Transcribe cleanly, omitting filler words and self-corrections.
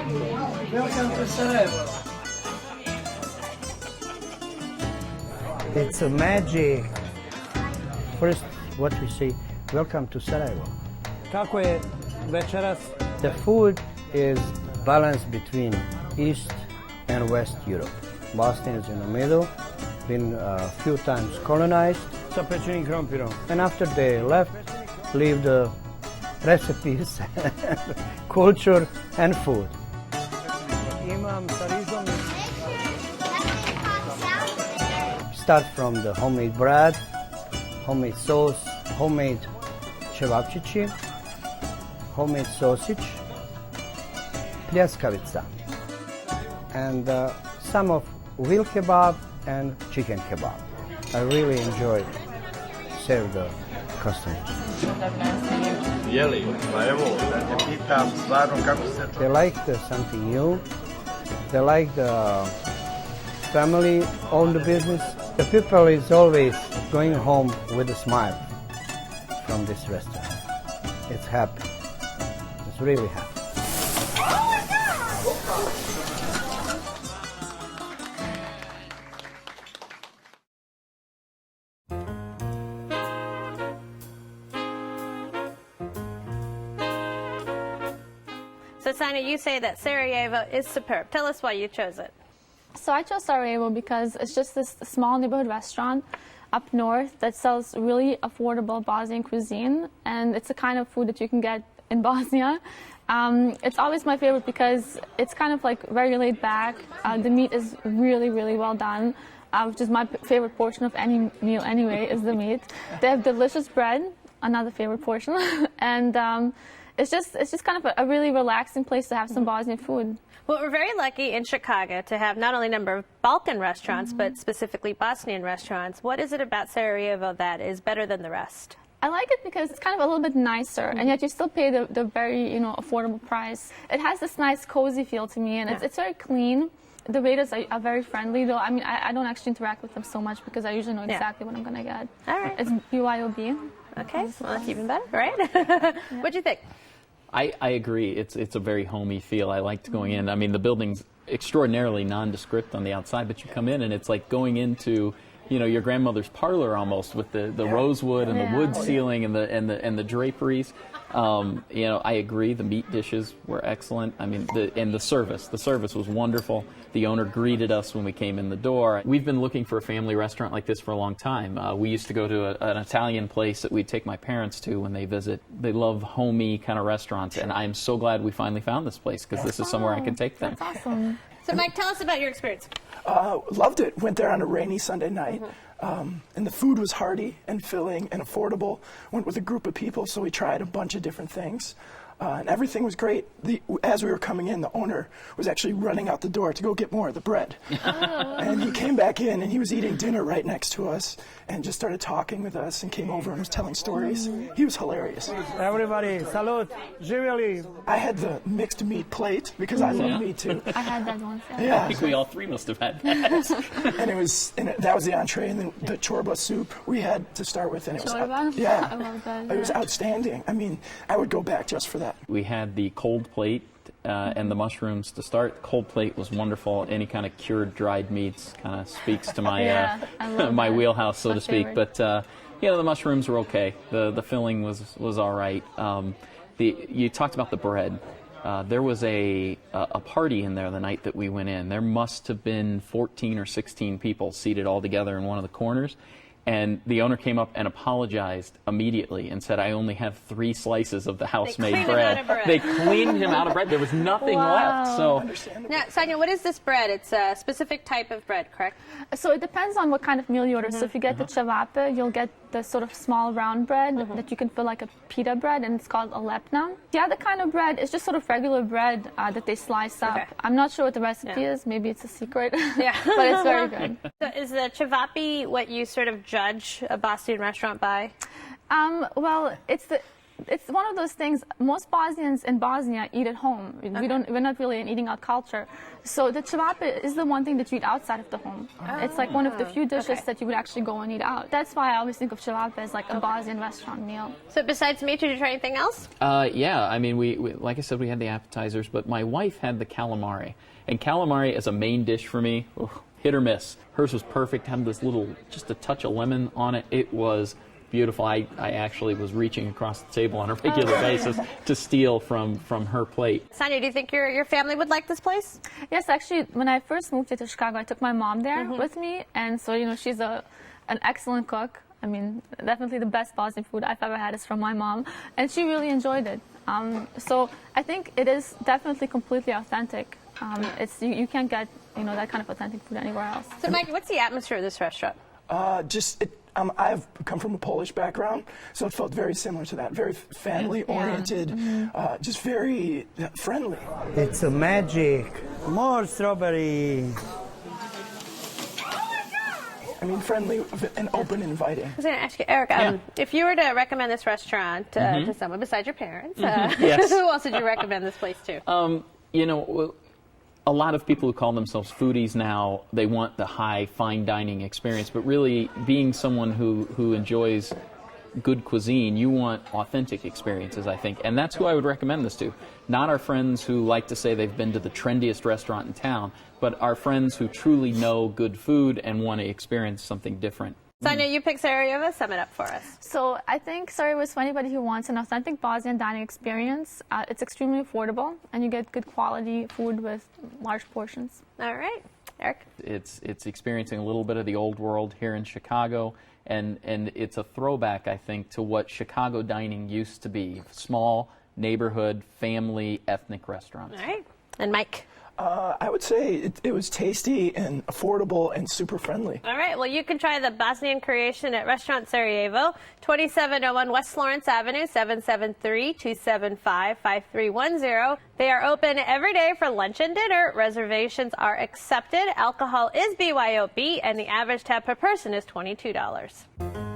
Welcome to Sarajevo. It's a magic. First, what we say, welcome to Sarajevo. Kako je večeras? The food is balanced between East and West Europe. Bosnia is in the middle, been a few times colonized. Sa pečenim krompirom. And after they left, leave the recipes, culture and food. Imam sa rizom. Start from the homemade bread, homemade sauce, homemade cevapčići, homemade sausage, pljeskavica, and some of veal kebab and chicken kebab. I really enjoy serve the customers. They like something new. They like the family-owned business. The people is always going home with a smile from this restaurant. It's happy. It's really happy. So, Sonia, you say that Sarajevo is superb. Tell us why you chose it. So I chose Sarajevo because it's just this small neighborhood restaurant up north that sells really affordable Bosnian cuisine, and it's the kind of food that you can get in Bosnia. It's always my favorite because it's kind of like very laid back. The meat is really, really well done, which is my favorite portion of any meal anyway, is the meat. They have delicious bread, another favorite portion, and it's just kind of a really relaxing place to have some Bosnian food. Well, we're very lucky in Chicago to have not only a number of Balkan restaurants, but specifically Bosnian restaurants. What is it about Sarajevo that is better than the rest? I like it because it's kind of a little bit nicer, and yet you still pay the very, affordable price. It has this nice, cozy feel to me, and it's very clean. The waiters are very friendly, though. I mean, I don't actually interact with them so much because I usually know exactly what I'm going to get. All right. It's BYOB. Okay, well, that's even better, right? What'd you think? I agree. It's a very homey feel. I liked going in. I mean, the building's extraordinarily nondescript on the outside, but you come in and it's like going into, your grandmother's parlor almost, with the rosewood and the wood ceiling and the draperies. I agree. The meat dishes were excellent. I mean, the service was wonderful. The owner greeted us when we came in the door. We've been looking for a family restaurant like this for a long time. We used to go to an Italian place that we'd take my parents to when they visit. They love homey kind of restaurants, and I'm so glad we finally found this place because this is somewhere I can take them. That's awesome. So, Mike, tell us about your experience. Loved it. Went there on a rainy Sunday night. And the food was hearty and filling and affordable. Went with a group of people, so we tried a bunch of different things. And everything was great. As we were coming in, the owner was actually running out the door to go get more of the bread. And he came back in, and he was eating dinner right next to us and just started talking with us and came over and was telling stories. He was hilarious. Everybody, salute, živjeli. I had the mixed meat plate because I love meat too. I had that once. I think we all three must have had that. And that was the entree, and then the chorba soup we had to start with, and it was I love that. It was outstanding. I mean, I would go back just for that. We had the cold plate and the mushrooms to start. Cold plate was wonderful. Any kind of cured dried meats kind of speaks to my my wheelhouse, so to speak. Favorite. But the mushrooms were okay. The filling was all right. You talked about the bread. There was a party in there the night that we went in. There must have been 14 or 16 people seated all together in one of the corners. And the owner came up and apologized immediately and said, I only have 3 slices of the house-made bread. They cleaned him out of bread. There was nothing left. So, now, Sonia, what is this bread? It's a specific type of bread, correct? So it depends on what kind of meal you order. So if you get the cevape, you'll get the sort of small round bread that you can fill like a pita bread, and it's called a lepna. The other kind of bread is just sort of regular bread that they slice up. Okay. I'm not sure what the recipe is. Maybe it's a secret. But it's very good. So is the cevape what you sort of judge a Bosnian restaurant by? Well, it's one of those things. Most Bosnians in Bosnia eat at home. We're not really an eating out culture. So the cevape is the one thing that you eat outside of the home. It's like one of the few dishes that you would actually go and eat out. That's why I always think of cevape as like a Bosnian restaurant meal. So besides meat, did you try anything else? Yeah, I mean, we like I said, we had the appetizers, but my wife had the calamari. And calamari as a main dish for me, hit or miss. Hers was perfect, had this little, just a touch of lemon on it. It was beautiful. I actually was reaching across the table on a regular basis to steal from her plate. Sonia, do you think your family would like this place? Yes, actually, when I first moved here to Chicago, I took my mom there with me, and so, you know, she's an excellent cook. I mean, definitely the best Bosnian food I've ever had is from my mom, and she really enjoyed it. So I think it is definitely completely authentic. You can't get, you know, that kind of authentic food anywhere else. So, Mike, what's the atmosphere of this restaurant? I've come from a Polish background, so it felt very similar to that. Very family-oriented, just very friendly. It's a magic. More strawberry. I mean, friendly and open and inviting. I was going to ask you, Eric, if you were to recommend this restaurant to someone besides your parents, Yes. who else would you recommend this place to? You know, a lot of people who call themselves foodies now, they want the high, fine dining experience, but really being someone who enjoys good cuisine, you want authentic experiences, I think. And that's who I would recommend this to. Not our friends who like to say they've been to the trendiest restaurant in town, but our friends who truly know good food and want to experience something different. Sonia, you picked Sarajevo. Sum it up for us. So I think Sarajevo is for anybody who wants an authentic Bosnian dining experience. It's extremely affordable, and you get good quality food with large portions. All right. Eric? It's experiencing a little bit of the old world here in Chicago, and it's a throwback, I think, to what Chicago dining used to be. Small, neighborhood, family, ethnic restaurants. All right. And Mike? I would say it was tasty and affordable and super friendly. All right. Well, you can try the Bosnian creation at Restaurant Sarajevo, 2701 West Lawrence Avenue, 773-275-5310. They are open every day for lunch and dinner. Reservations are accepted. Alcohol is BYOB, and the average tab per person is $22.